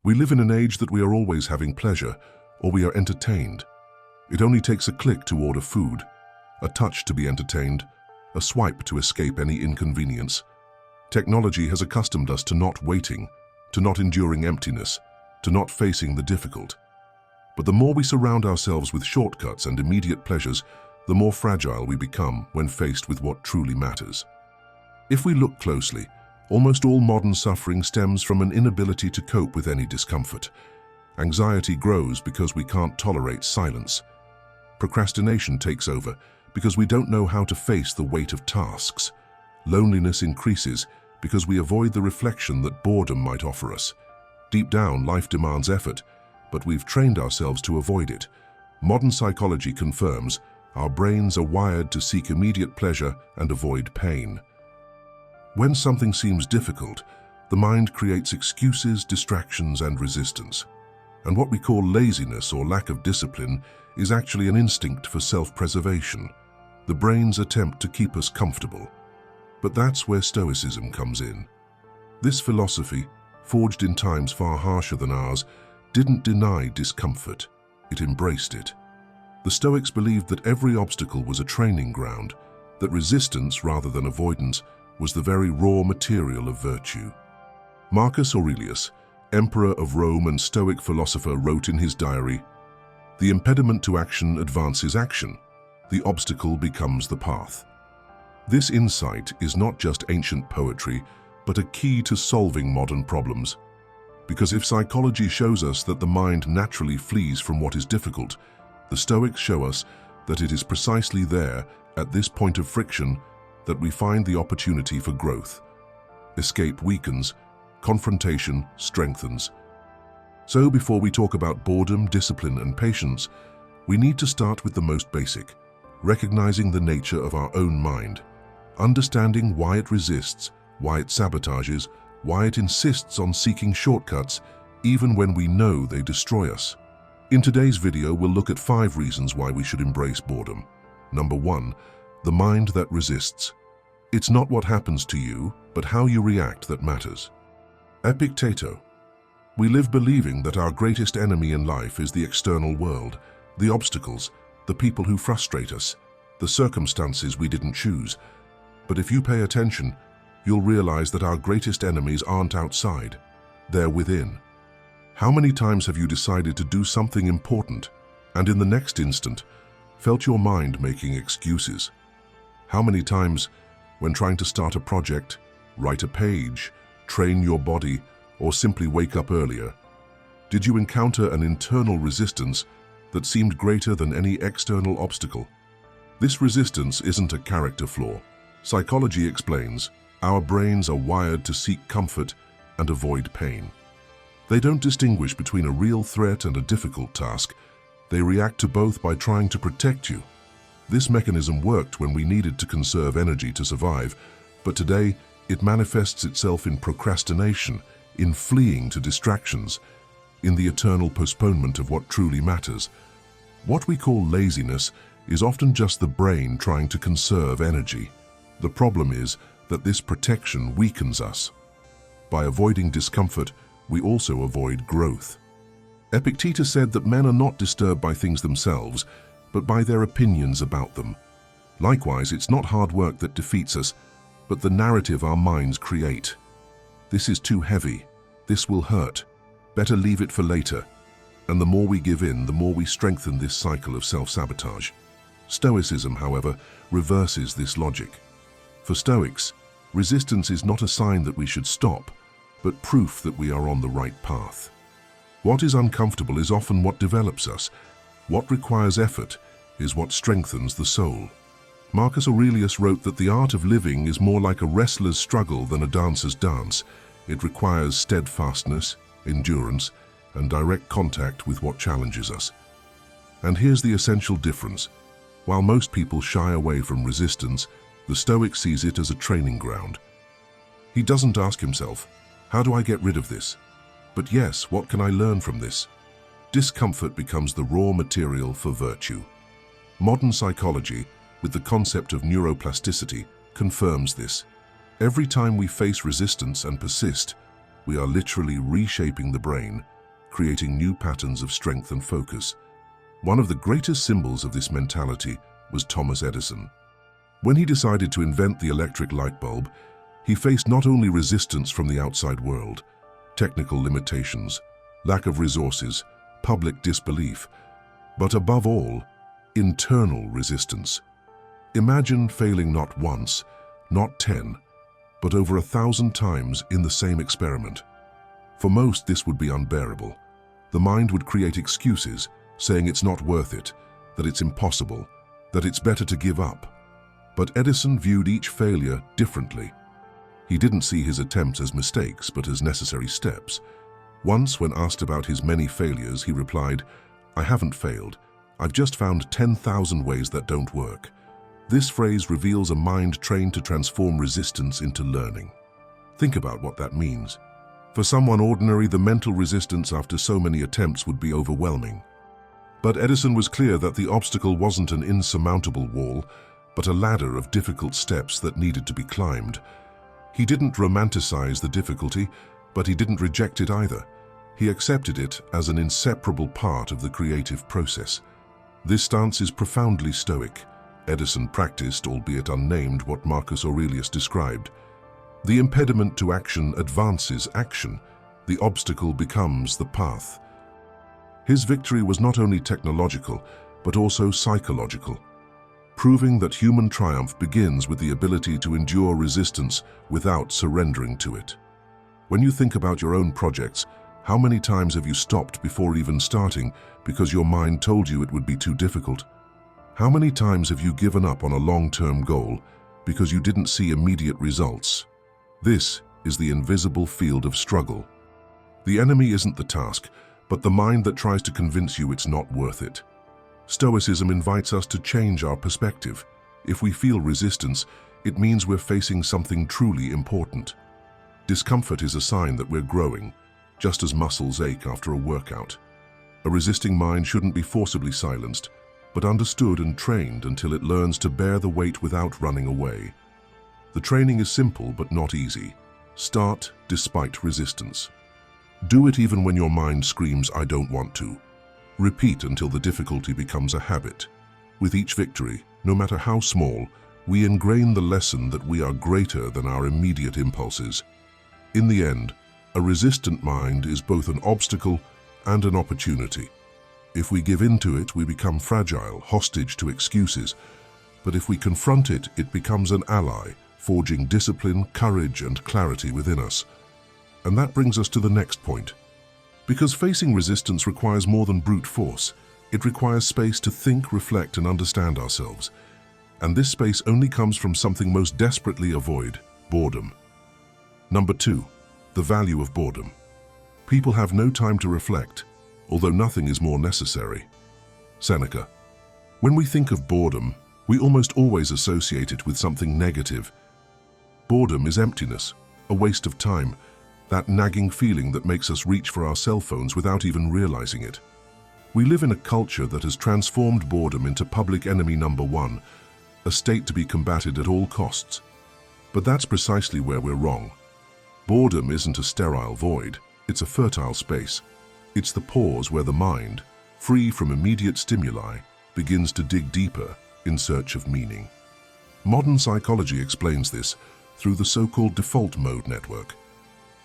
We live in an age that we are always having pleasure, or we are entertained. It only takes a click to order food, a touch to be entertained, a swipe to escape any inconvenience. Technology has accustomed us to not waiting, to not enduring emptiness, to not facing the difficult. But the more we surround ourselves with shortcuts and immediate pleasures, the more fragile we become when faced with what truly matters. If we look closely, almost all modern suffering stems from an inability to cope with any discomfort. Anxiety grows because we can't tolerate silence. Procrastination takes over because we don't know how to face the weight of tasks. Loneliness increases because we avoid the reflection that boredom might offer us. Deep down, life demands effort, but we've trained ourselves to avoid it. Modern psychology confirms our brains are wired to seek immediate pleasure and avoid pain. When something seems difficult, the mind creates excuses, distractions, and resistance. And what we call laziness or lack of discipline is actually an instinct for self-preservation, the brain's attempt to keep us comfortable. But that's where Stoicism comes in. This philosophy, forged in times far harsher than ours, didn't deny discomfort, it embraced it. The Stoics believed that every obstacle was a training ground, that resistance rather than avoidance was the very raw material of virtue. Marcus Aurelius, Emperor of Rome and Stoic philosopher, wrote in his diary, "The impediment to action advances action. The obstacle becomes the path." This insight is not just ancient poetry, but a key to solving modern problems. Because if psychology shows us that the mind naturally flees from what is difficult, the Stoics show us that it is precisely there, at this point of friction, that we find the opportunity for growth. Escape weakens, confrontation strengthens. So before we talk about boredom, discipline, and patience, we need to start with the most basic, recognizing the nature of our own mind, understanding why it resists, why it sabotages, why it insists on seeking shortcuts, even when we know they destroy us. In today's video, we'll look at 5 reasons why we should embrace boredom. Number 1, the mind that resists. It's not what happens to you, but how you react that matters. Epicteto. We live believing that our greatest enemy in life is the external world, the obstacles, the people who frustrate us, the circumstances we didn't choose. But if you pay attention, you'll realize that our greatest enemies aren't outside, they're within. How many times have you decided to do something important, and in the next instant, felt your mind making excuses? How many times, when trying to start a project, write a page, train your body, or simply wake up earlier, did you encounter an internal resistance that seemed greater than any external obstacle? This resistance isn't a character flaw. Psychology explains, our brains are wired to seek comfort and avoid pain. They don't distinguish between a real threat and a difficult task. They react to both by trying to protect you. This mechanism worked when we needed to conserve energy to survive, but today it manifests itself in procrastination, in fleeing to distractions, in the eternal postponement of what truly matters. What we call laziness is often just the brain trying to conserve energy. The problem is that this protection weakens us. By avoiding discomfort, we also avoid growth. Epictetus said that men are not disturbed by things themselves, but by their opinions about them. Likewise, it's not hard work that defeats us, but the narrative our minds create. This is too heavy. This will hurt. Better leave it for later. And the more we give in, the more we strengthen this cycle of self-sabotage. Stoicism, however, reverses this logic. For Stoics, resistance is not a sign that we should stop, but proof that we are on the right path. What is uncomfortable is often what develops us. What requires effort is what strengthens the soul. Marcus Aurelius wrote that the art of living is more like a wrestler's struggle than a dancer's dance. It requires steadfastness, endurance, and direct contact with what challenges us. And here's the essential difference. While most people shy away from resistance, the Stoic sees it as a training ground. He doesn't ask himself, how do I get rid of this? But yes, what can I learn from this? Discomfort becomes the raw material for virtue. Modern psychology, with the concept of neuroplasticity, confirms this. Every time we face resistance and persist, we are literally reshaping the brain, creating new patterns of strength and focus. One of the greatest symbols of this mentality was Thomas Edison. When he decided to invent the electric light bulb, he faced not only resistance from the outside world, technical limitations, lack of resources, public disbelief, but above all, internal resistance. Imagine failing not once, not 10, but over 1,000 times in the same experiment. For most, this would be unbearable. The mind would create excuses, saying it's not worth it, that it's impossible, that it's better to give up. But Edison viewed each failure differently. He didn't see his attempts as mistakes, but as necessary steps. Once, when asked about his many failures, he replied, "I haven't failed. I've just found 10,000 ways that don't work." This phrase reveals a mind trained to transform resistance into learning. Think about what that means. For someone ordinary, the mental resistance after so many attempts would be overwhelming. But Edison was clear that the obstacle wasn't an insurmountable wall, but a ladder of difficult steps that needed to be climbed. He didn't romanticize the difficulty, but he didn't reject it either. He accepted it as an inseparable part of the creative process. This stance is profoundly Stoic. Edison practiced, albeit unnamed, what Marcus Aurelius described. The impediment to action advances action. The obstacle becomes the path. His victory was not only technological, but also psychological, proving that human triumph begins with the ability to endure resistance without surrendering to it. When you think about your own projects, how many times have you stopped before even starting because your mind told you it would be too difficult? How many times have you given up on a long-term goal because you didn't see immediate results? This is the invisible field of struggle. The enemy isn't the task, but the mind that tries to convince you it's not worth it. Stoicism invites us to change our perspective. If we feel resistance, it means we're facing something truly important. Discomfort is a sign that we're growing, just as muscles ache after a workout. A resisting mind shouldn't be forcibly silenced, but understood and trained until it learns to bear the weight without running away. The training is simple but not easy. Start despite resistance. Do it even when your mind screams, "I don't want to." Repeat until the difficulty becomes a habit. With each victory, no matter how small, we ingrain the lesson that we are greater than our immediate impulses. In the end, a resistant mind is both an obstacle and an opportunity. If we give in to it, we become fragile, hostage to excuses. But if we confront it, it becomes an ally, forging discipline, courage, and clarity within us. And that brings us to the next point. Because facing resistance requires more than brute force, it requires space to think, reflect, and understand ourselves. And this space only comes from something most desperately avoid: boredom. Number 2, the value of boredom. People have no time to reflect, although nothing is more necessary. Seneca. When we think of boredom, we almost always associate it with something negative. Boredom is emptiness, a waste of time, that nagging feeling that makes us reach for our cell phones without even realizing it. We live in a culture that has transformed boredom into public enemy number one, a state to be combated at all costs. But that's precisely where we're wrong. Boredom isn't a sterile void, it's a fertile space. It's the pause where the mind, free from immediate stimuli, begins to dig deeper in search of meaning. Modern psychology explains this through the so-called default mode network,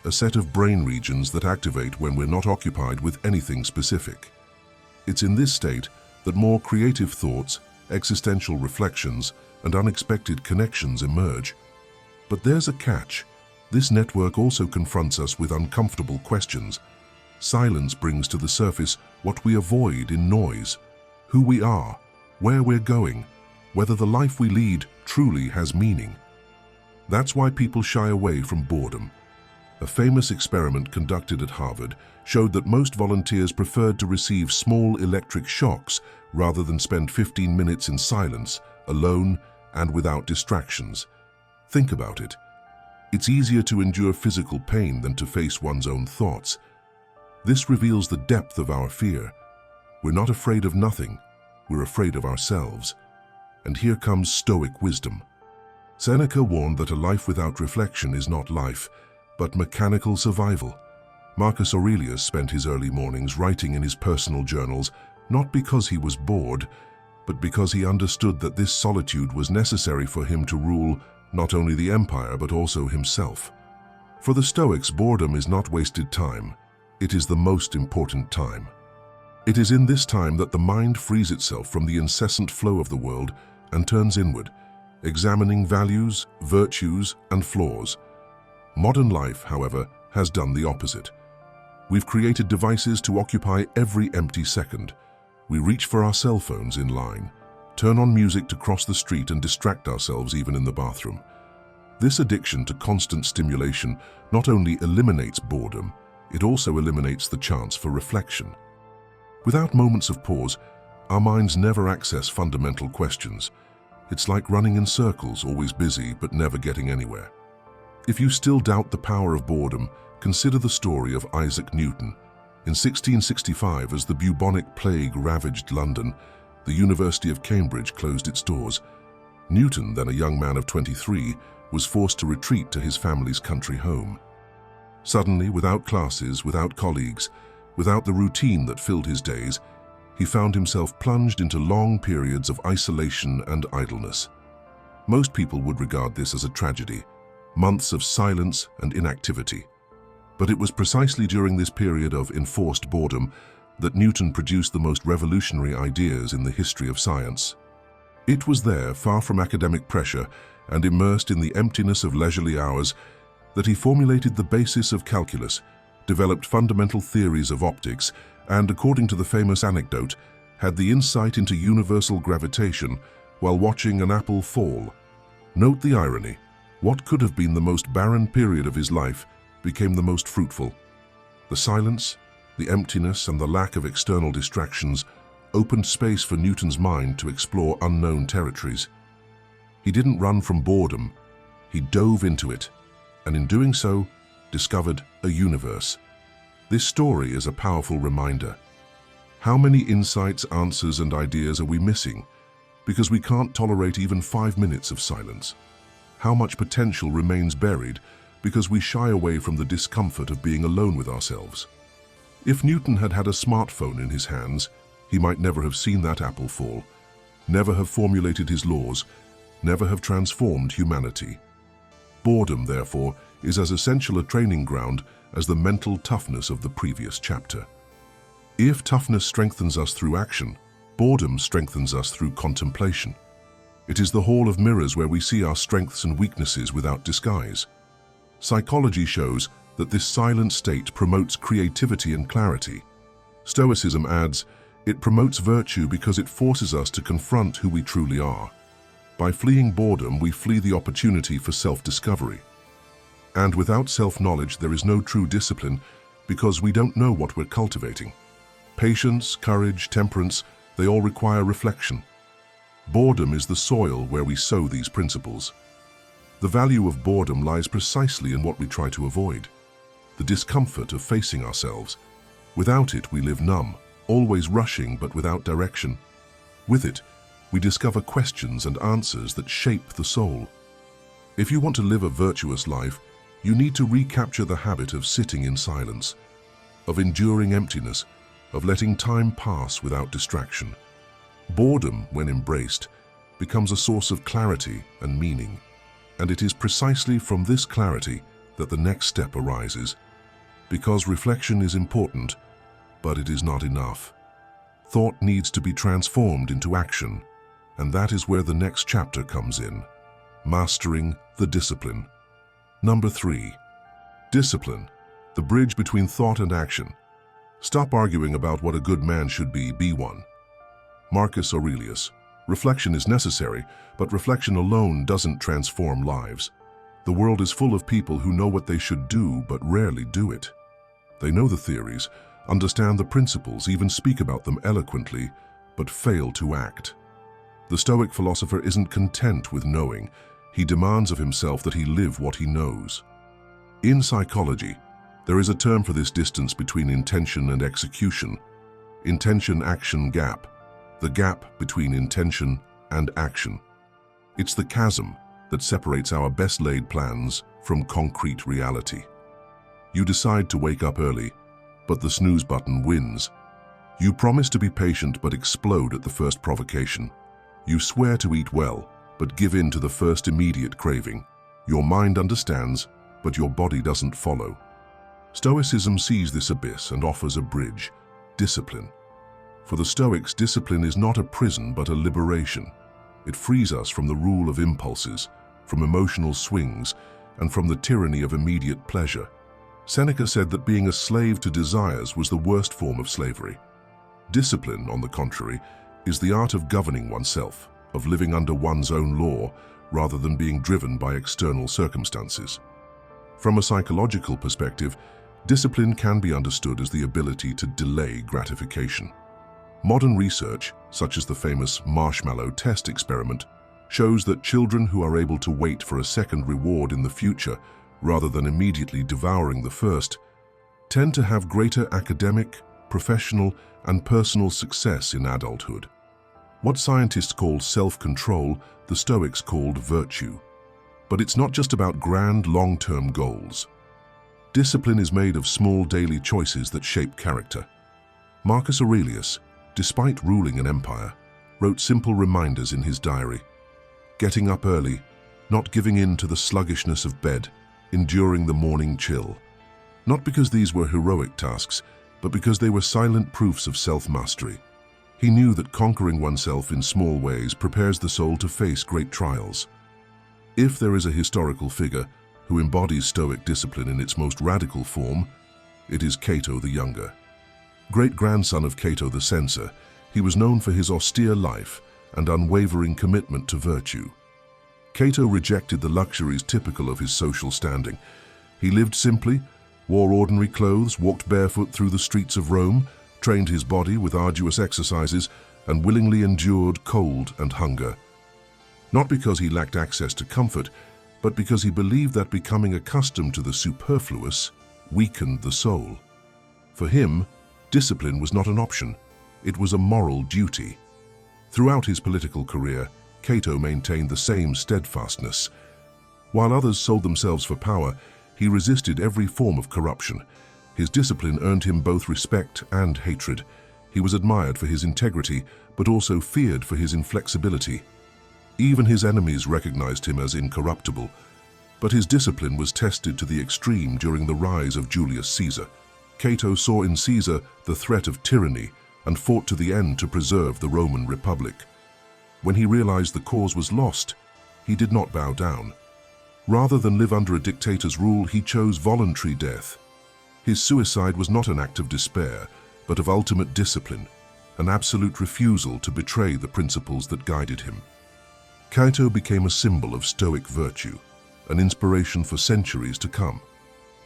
a set of brain regions that activate when we're not occupied with anything specific. It's in this state that more creative thoughts, existential reflections, and unexpected connections emerge. But there's a catch. This network also confronts us with uncomfortable questions. Silence brings to the surface what we avoid in noise: who we are, where we're going, whether the life we lead truly has meaning. That's why people shy away from boredom. A famous experiment conducted at Harvard showed that most volunteers preferred to receive small electric shocks rather than spend 15 minutes in silence, alone, and without distractions. Think about it. It's easier to endure physical pain than to face one's own thoughts. This reveals the depth of our fear. We're not afraid of nothing, we're afraid of ourselves. And here comes Stoic wisdom. Seneca warned that a life without reflection is not life, but mechanical survival. Marcus Aurelius spent his early mornings writing in his personal journals, not because he was bored, but because he understood that this solitude was necessary for him to rule not only the empire but also himself. For the Stoics, boredom is not wasted time. It is the most important time. It is in this time that the mind frees itself from the incessant flow of the world and turns inward, examining values, virtues, and flaws. Modern life, however, has done the opposite. We've created devices to occupy every empty second. We reach for our cell phones in line, turn on music to cross the street and distract ourselves even in the bathroom. This addiction to constant stimulation not only eliminates boredom, it also eliminates the chance for reflection. Without moments of pause, our minds never access fundamental questions. It's like running in circles, always busy but never getting anywhere. If you still doubt the power of boredom, consider the story of Isaac Newton. In 1665, as the bubonic plague ravaged London, the University of Cambridge closed its doors. Newton, then a young man of 23, was forced to retreat to his family's country home. Suddenly, without classes, without colleagues, without the routine that filled his days, he found himself plunged into long periods of isolation and idleness. Most people would regard this as a tragedy, months of silence and inactivity. But it was precisely during this period of enforced boredom that Newton produced the most revolutionary ideas in the history of science. It was there, far from academic pressure and immersed in the emptiness of leisurely hours, that he formulated the basis of calculus, developed fundamental theories of optics, and, according to the famous anecdote, had the insight into universal gravitation while watching an apple fall. Note the irony. What could have been the most barren period of his life became the most fruitful. The silence, the emptiness, and the lack of external distractions opened space for Newton's mind to explore unknown territories. He didn't run from boredom, he dove into it, and in doing so, discovered a universe. This story is a powerful reminder. How many insights, answers, and ideas are we missing because we can't tolerate even 5 minutes of silence? How much potential remains buried because we shy away from the discomfort of being alone with ourselves? If Newton had had a smartphone in his hands, he might never have seen that apple fall, never have formulated his laws, never have transformed humanity. Boredom, therefore, is as essential a training ground as the mental toughness of the previous chapter. If toughness strengthens us through action, boredom strengthens us through contemplation. It is the hall of mirrors where we see our strengths and weaknesses without disguise. Psychology shows that this silent state promotes creativity and clarity. Stoicism adds, it promotes virtue because it forces us to confront who we truly are. By fleeing boredom, we flee the opportunity for self-discovery. And without self-knowledge, there is no true discipline because we don't know what we're cultivating. Patience, courage, temperance, they all require reflection. Boredom is the soil where we sow these principles. The value of boredom lies precisely in what we try to avoid, the discomfort of facing ourselves. Without it, we live numb, always rushing but without direction. With it, we discover questions and answers that shape the soul. If you want to live a virtuous life, you need to recapture the habit of sitting in silence, of enduring emptiness, of letting time pass without distraction. Boredom, when embraced, becomes a source of clarity and meaning, and it is precisely from this clarity that the next step arises. Because reflection is important, but it is not enough. Thought needs to be transformed into action, and that is where the next chapter comes in. Mastering the discipline. Number 3. Discipline, the bridge between thought and action. Stop arguing about what a good man should be one. Marcus Aurelius. Reflection is necessary, but reflection alone doesn't transform lives. The world is full of people who know what they should do but rarely do it. They know the theories, understand the principles, even speak about them eloquently, but fail to act. The Stoic philosopher isn't content with knowing. He demands of himself that he live what he knows. In psychology, there is a term for this distance between intention and execution. Intention-action gap. The gap between intention and action. It's the chasm that separates our best-laid plans from concrete reality. You decide to wake up early, but the snooze button wins. You promise to be patient but explode at the first provocation. You swear to eat well, but give in to the first immediate craving. Your mind understands, but your body doesn't follow. Stoicism sees this abyss and offers a bridge: discipline. For the Stoics, discipline is not a prison but a liberation. It frees us from the rule of impulses, from emotional swings, and from the tyranny of immediate pleasure. Seneca said that being a slave to desires was the worst form of slavery. Discipline, on the contrary, is the art of governing oneself, of living under one's own law, rather than being driven by external circumstances. From a psychological perspective, discipline can be understood as the ability to delay gratification. Modern research, such as the famous marshmallow test experiment, shows that children who are able to wait for a second reward in the future, rather than immediately devouring the first, tend to have greater academic, professional, and personal success in adulthood. What scientists call self-control, the Stoics called virtue. But it's not just about grand, long-term goals. Discipline is made of small daily choices that shape character. Marcus Aurelius, despite ruling an empire, wrote simple reminders in his diary: getting up early, not giving in to the sluggishness of bed, enduring the morning chill. Not because these were heroic tasks, but because they were silent proofs of self-mastery. He knew that conquering oneself in small ways prepares the soul to face great trials. If there is a historical figure who embodies Stoic discipline in its most radical form, it is Cato the Younger. Great-grandson of Cato the Censor, he was known for his austere life and unwavering commitment to virtue. Cato rejected the luxuries typical of his social standing. He lived simply, wore ordinary clothes, walked barefoot through the streets of Rome, trained his body with arduous exercises, and willingly endured cold and hunger. Not because he lacked access to comfort, but because he believed that becoming accustomed to the superfluous weakened the soul. For him, discipline was not an option, it was a moral duty. Throughout his political career, Cato maintained the same steadfastness. While others sold themselves for power, he resisted every form of corruption. His discipline earned him both respect and hatred. He was admired for his integrity, but also feared for his inflexibility. Even his enemies recognized him as incorruptible. But his discipline was tested to the extreme during the rise of Julius Caesar. Cato saw in Caesar the threat of tyranny and fought to the end to preserve the Roman Republic. When he realized the cause was lost, he did not bow down. Rather than live under a dictator's rule, he chose voluntary death. His suicide was not an act of despair, but of ultimate discipline, an absolute refusal to betray the principles that guided him. Cato became a symbol of Stoic virtue, an inspiration for centuries to come.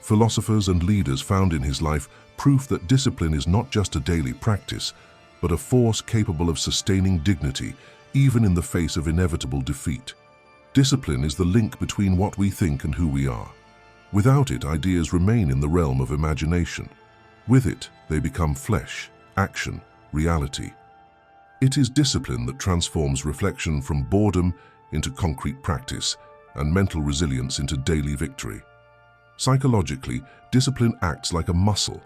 Philosophers and leaders found in his life proof that discipline is not just a daily practice, but a force capable of sustaining dignity, even in the face of inevitable defeat. Discipline is the link between what we think and who we are. Without it, ideas remain in the realm of imagination. With it, they become flesh, action, reality. It is discipline that transforms reflection from boredom into concrete practice and mental resilience into daily victory. Psychologically, discipline acts like a muscle.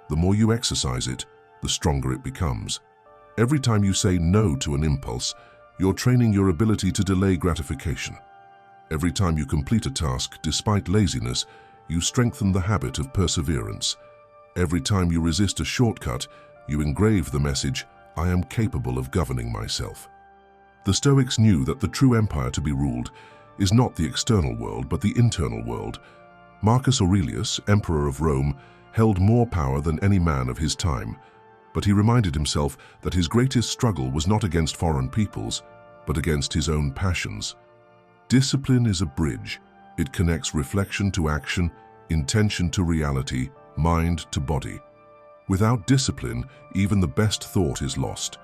The more you exercise it, the stronger it becomes. Every time you say no to an impulse, you're training your ability to delay gratification. Every time you complete a task despite laziness, you strengthen the habit of perseverance. Every time you resist a shortcut, you engrave the message, "I am capable of governing myself." The Stoics knew that the true empire to be ruled is not the external world, but the internal world. Marcus Aurelius, emperor of Rome, held more power than any man of his time, but he reminded himself that his greatest struggle was not against foreign peoples, but against his own passions. Discipline is a bridge. It connects reflection to action, intention to reality, mind to body. Without discipline, even the best thought is lost.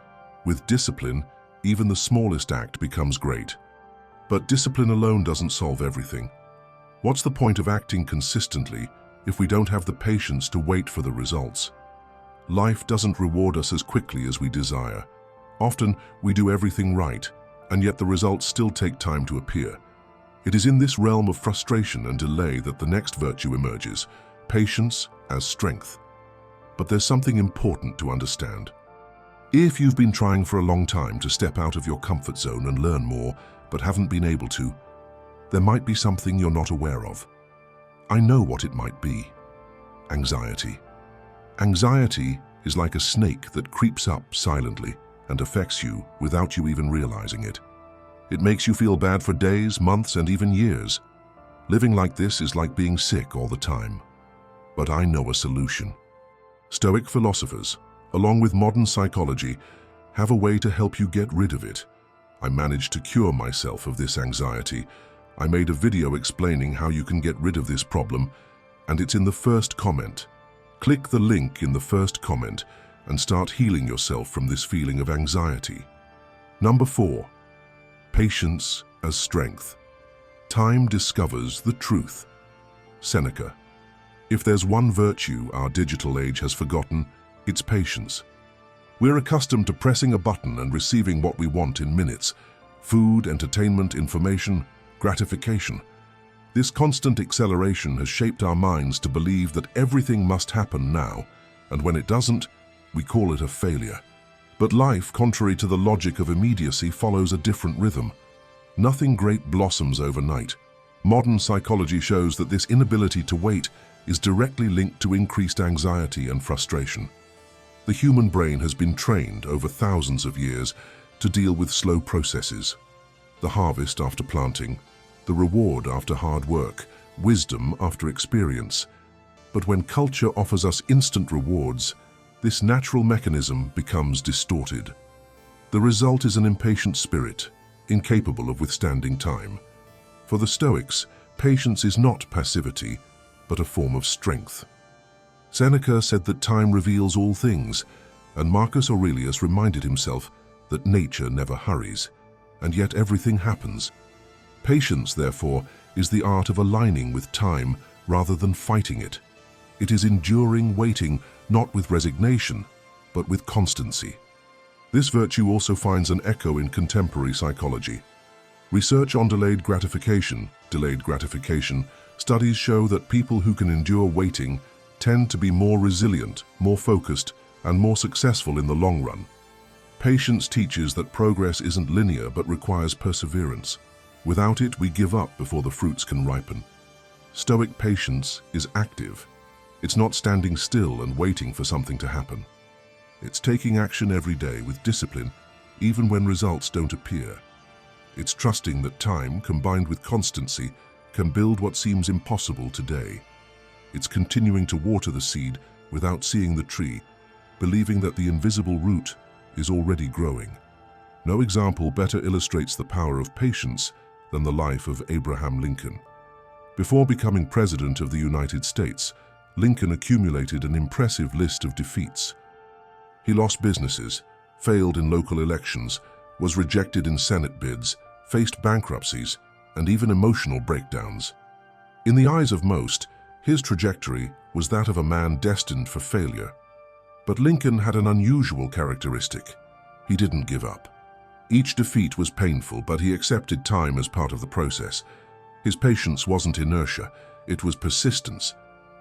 With discipline, even the smallest act becomes great. But discipline alone doesn't solve everything. What's the point of acting consistently if we don't have the patience to wait for the results? Life doesn't reward us as quickly as we desire. Often, we do everything right, and yet the results still take time to appear. It is in this realm of frustration and delay that the next virtue emerges, patience as strength. But there's something important to understand. If you've been trying for a long time to step out of your comfort zone and learn more, but haven't been able to, there might be something you're not aware of. I know what it might be. Anxiety. Anxiety is like a snake that creeps up silently and affects you without you even realizing it. It makes you feel bad for days, months, and even years. Living like this is like being sick all the time. But I know a solution. Stoic philosophers, along with modern psychology, have a way to help you get rid of it. I managed to cure myself of this anxiety. I made a video explaining how you can get rid of this problem, and it's in the first comment. Click the link in the first comment and start healing yourself from this feeling of anxiety. Number 4. Patience as strength. Time discovers the truth. Seneca. If there's one virtue our digital age has forgotten, it's patience. We're accustomed to pressing a button and receiving what we want in minutes: food, entertainment, information, gratification. This constant acceleration has shaped our minds to believe that everything must happen now, and when it doesn't, we call it a failure. But life, contrary to the logic of immediacy, follows a different rhythm. Nothing great blossoms overnight. Modern psychology shows that this inability to wait is directly linked to increased anxiety and frustration. The human brain has been trained over thousands of years to deal with slow processes. The harvest after planting, the reward after hard work, wisdom after experience. But when culture offers us instant rewards, this natural mechanism becomes distorted. The result is an impatient spirit, incapable of withstanding time. For the Stoics, patience is not passivity, but a form of strength. Seneca said that time reveals all things, and Marcus Aurelius reminded himself that nature never hurries, and yet everything happens. Patience, therefore, is the art of aligning with time rather than fighting it. It is enduring waiting, not with resignation, but with constancy. This virtue also finds an echo in contemporary psychology. Research on delayed gratification, studies show that people who can endure waiting tend to be more resilient, more focused, and more successful in the long run. Patience teaches that progress isn't linear but requires perseverance. Without it, we give up before the fruits can ripen. Stoic patience is active. It's not standing still and waiting for something to happen. It's taking action every day with discipline, even when results don't appear. It's trusting that time, combined with constancy, can build what seems impossible today. It's continuing to water the seed without seeing the tree, believing that the invisible root is already growing. No example better illustrates the power of patience than the life of Abraham Lincoln. Before becoming President of the United States, Lincoln accumulated an impressive list of defeats. He lost businesses, failed in local elections, was rejected in Senate bids, faced bankruptcies, and even emotional breakdowns. In the eyes of most, his trajectory was that of a man destined for failure. But Lincoln had an unusual characteristic. He didn't give up. Each defeat was painful, but he accepted time as part of the process. His patience wasn't inertia, it was persistence.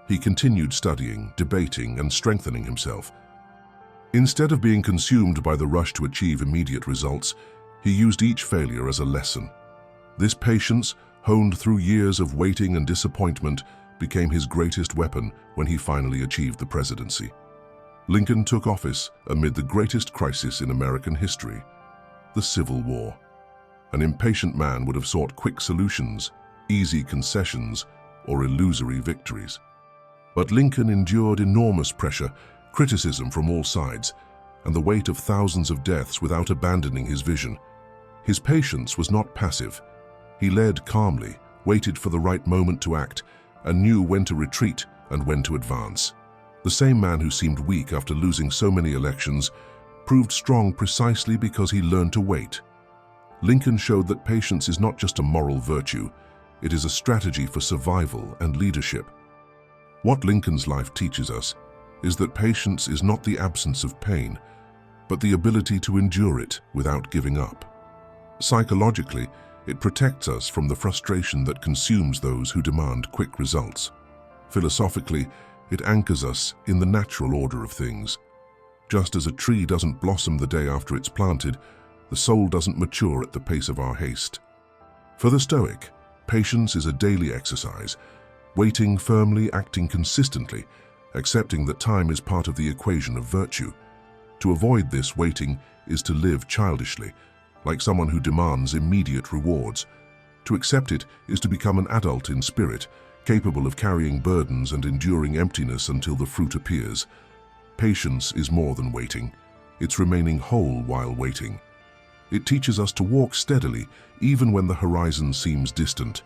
He continued studying, debating, and strengthening himself. Instead of being consumed by the rush to achieve immediate results, he used each failure as a lesson. This patience, honed through years of waiting and disappointment, became his greatest weapon when he finally achieved the presidency. Lincoln took office amid the greatest crisis in American history, the Civil War. An impatient man would have sought quick solutions, easy concessions, or illusory victories. But Lincoln endured enormous pressure, criticism from all sides, and the weight of thousands of deaths without abandoning his vision. His patience was not passive. He led calmly, waited for the right moment to act, and knew when to retreat and when to advance. The same man who seemed weak after losing so many elections proved strong precisely because he learned to wait. Lincoln showed that patience is not just a moral virtue, it is a strategy for survival and leadership. What Lincoln's life teaches us is that patience is not the absence of pain, but the ability to endure it without giving up. Psychologically, it protects us from the frustration that consumes those who demand quick results. Philosophically, it anchors us in the natural order of things. Just as a tree doesn't blossom the day after it's planted, the soul doesn't mature at the pace of our haste. For the Stoic, patience is a daily exercise, waiting firmly, acting consistently, accepting that time is part of the equation of virtue. To avoid this waiting is to live childishly, like someone who demands immediate rewards. To accept it is to become an adult in spirit, capable of carrying burdens and enduring emptiness until the fruit appears. Patience is more than waiting. It's remaining whole while waiting. It teaches us to walk steadily, even when the horizon seems distant.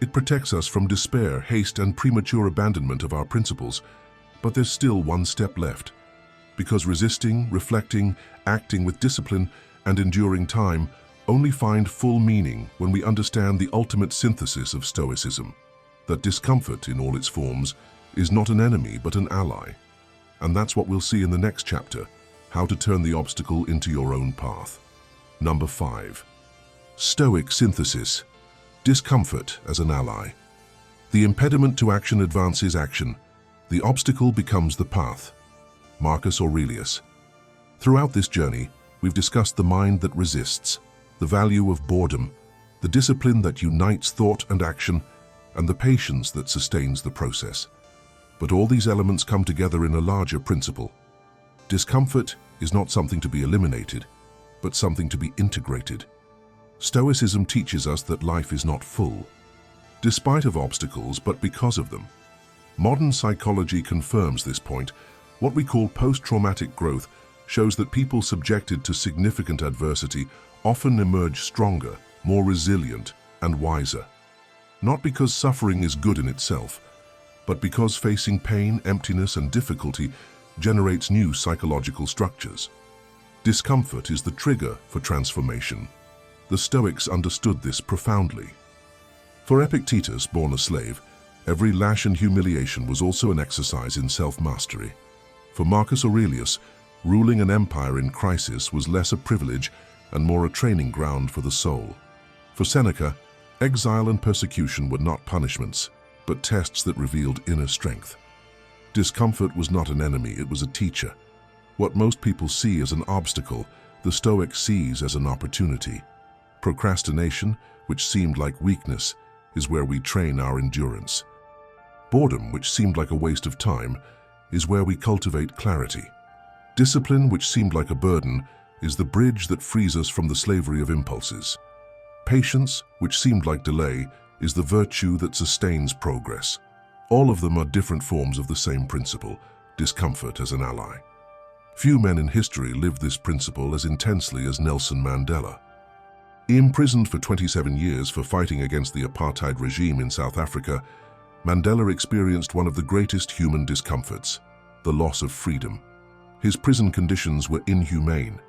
It protects us from despair, haste, and premature abandonment of our principles. But there's still one step left. Because resisting, reflecting, acting with discipline, and enduring time only find full meaning when we understand the ultimate synthesis of Stoicism, that discomfort in all its forms is not an enemy but an ally. And that's what we'll see in the next chapter, how to turn the obstacle into your own path. Number 5. Stoic synthesis. Discomfort as an ally. The impediment to action advances action. The obstacle becomes the path. Marcus Aurelius. Throughout this journey, we've discussed the mind that resists, the value of boredom, the discipline that unites thought and action, and the patience that sustains the process. But all these elements come together in a larger principle. Discomfort is not something to be eliminated, but something to be integrated. Stoicism teaches us that life is not full, despite of obstacles, but because of them. Modern psychology confirms this point. What we call post-traumatic growth shows that people subjected to significant adversity often emerge stronger, more resilient, and wiser. Not because suffering is good in itself, but because facing pain, emptiness, and difficulty generates new psychological structures. Discomfort is the trigger for transformation. The Stoics understood this profoundly. For Epictetus, born a slave, every lash and humiliation was also an exercise in self-mastery. For Marcus Aurelius, ruling an empire in crisis was less a privilege and more a training ground for the soul. For Seneca, exile and persecution were not punishments, but tests that revealed inner strength. Discomfort was not an enemy, it was a teacher. What most people see as an obstacle, the Stoic sees as an opportunity. Procrastination, which seemed like weakness, is where we train our endurance. Boredom, which seemed like a waste of time, is where we cultivate clarity. Discipline, which seemed like a burden, is the bridge that frees us from the slavery of impulses. Patience, which seemed like delay, is the virtue that sustains progress. All of them are different forms of the same principle, discomfort as an ally. Few men in history lived this principle as intensely as Nelson Mandela. Imprisoned for 27 years for fighting against the apartheid regime in South Africa, Mandela experienced one of the greatest human discomforts, the loss of freedom. His prison conditions were inhumane.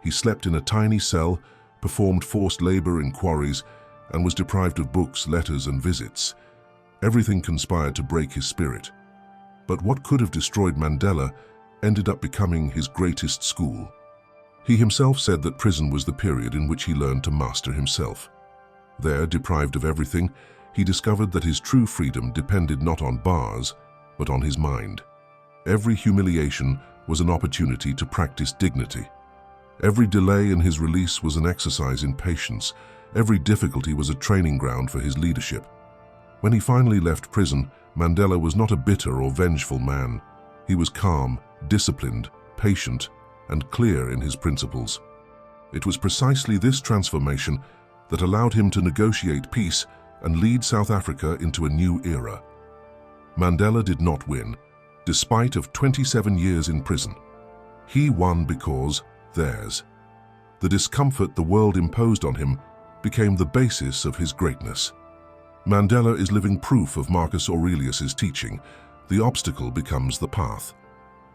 He slept in a tiny cell, performed forced labor in quarries, and was deprived of books, letters, and visits. Everything conspired to break his spirit. But what could have destroyed Mandela ended up becoming his greatest school. He himself said that prison was the period in which he learned to master himself. There, deprived of everything, he discovered that his true freedom depended not on bars, but on his mind. Every humiliation was an opportunity to practice dignity. Every delay in his release was an exercise in patience. Every difficulty was a training ground for his leadership. When he finally left prison, Mandela was not a bitter or vengeful man. He was calm, disciplined, patient, and clear in his principles. It was precisely this transformation that allowed him to negotiate peace and lead South Africa into a new era. Mandela did not win, despite of 27 years in prison. He won because theirs. The discomfort the world imposed on him became the basis of his greatness. Mandela is living proof of Marcus Aurelius's teaching. The obstacle becomes the path.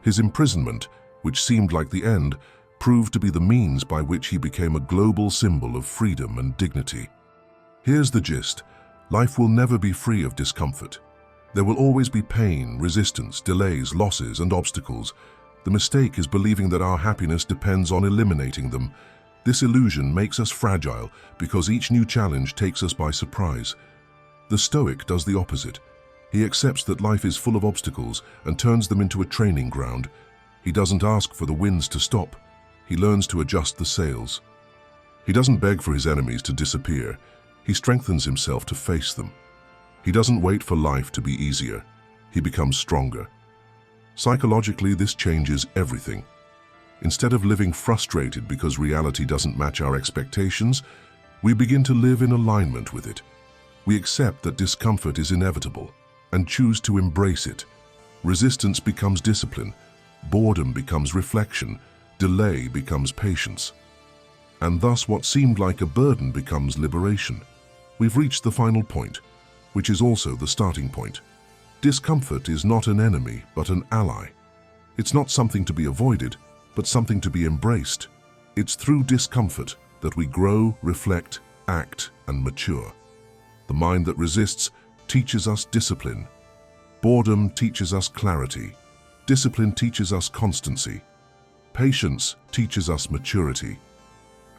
His imprisonment, which seemed like the end, proved to be the means by which he became a global symbol of freedom and dignity. Here's the gist. Life will never be free of discomfort. There will always be pain, resistance, delays, losses, and obstacles. The mistake is believing that our happiness depends on eliminating them. This illusion makes us fragile because each new challenge takes us by surprise. The Stoic does the opposite. He accepts that life is full of obstacles and turns them into a training ground. He doesn't ask for the winds to stop. He learns to adjust the sails. He doesn't beg for his enemies to disappear. He strengthens himself to face them. He doesn't wait for life to be easier. He becomes stronger. Psychologically, this changes everything. Instead of living frustrated because reality doesn't match our expectations, we begin to live in alignment with it. We accept that discomfort is inevitable and choose to embrace it. Resistance becomes discipline. Boredom becomes reflection. Delay becomes patience. And thus what seemed like a burden becomes liberation. We've reached the final point, which is also the starting point. Discomfort is not an enemy, but an ally. It's not something to be avoided, but something to be embraced. It's through discomfort that we grow, reflect, act, and mature. The mind that resists teaches us discipline. Boredom teaches us clarity. Discipline teaches us constancy. Patience teaches us maturity.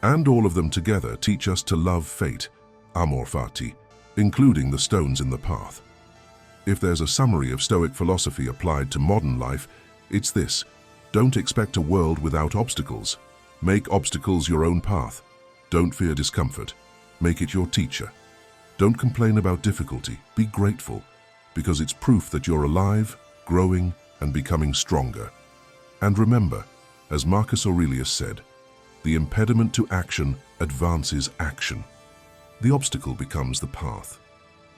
And all of them together teach us to love fate, amor fati, including the stones in the path. If there's a summary of Stoic philosophy applied to modern life, it's this: don't expect a world without obstacles. Make obstacles your own path. Don't fear discomfort. Make it your teacher. Don't complain about difficulty. Be grateful, because it's proof that you're alive, growing, and becoming stronger. And remember, as Marcus Aurelius said, the impediment to action advances action. The obstacle becomes the path.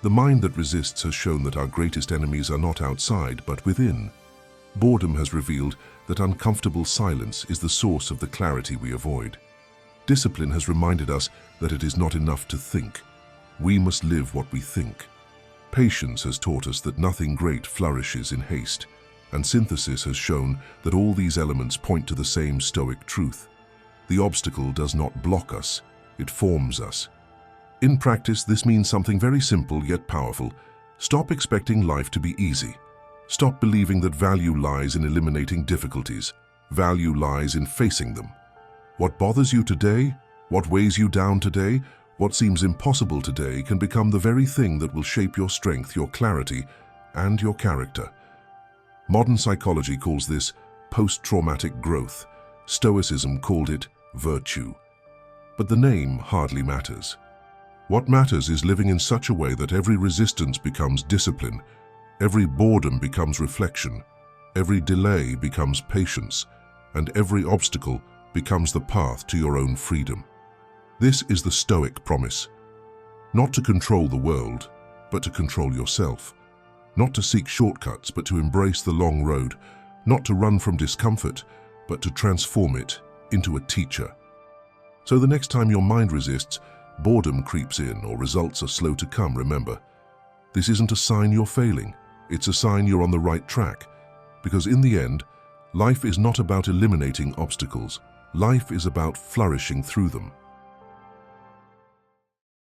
The mind that resists has shown that our greatest enemies are not outside, but within. Boredom has revealed that uncomfortable silence is the source of the clarity we avoid. Discipline has reminded us that it is not enough to think. We must live what we think. Patience has taught us that nothing great flourishes in haste. And synthesis has shown that all these elements point to the same Stoic truth. The obstacle does not block us, it forms us. In practice, this means something very simple yet powerful. Stop expecting life to be easy. Stop believing that value lies in eliminating difficulties. Value lies in facing them. What bothers you today, what weighs you down today, what seems impossible today can become the very thing that will shape your strength, your clarity, and your character. Modern psychology calls this post-traumatic growth. Stoicism called it virtue. But the name hardly matters. What matters is living in such a way that every resistance becomes discipline, every boredom becomes reflection, every delay becomes patience, and every obstacle becomes the path to your own freedom. This is the Stoic promise. Not to control the world, but to control yourself. Not to seek shortcuts, but to embrace the long road. Not to run from discomfort, but to transform it into a teacher. So the next time your mind resists, boredom creeps in, or results are slow to come, remember, this isn't a sign you're failing. It's a sign you're on the right track. Because in the end, life is not about eliminating obstacles. Life is about flourishing through them.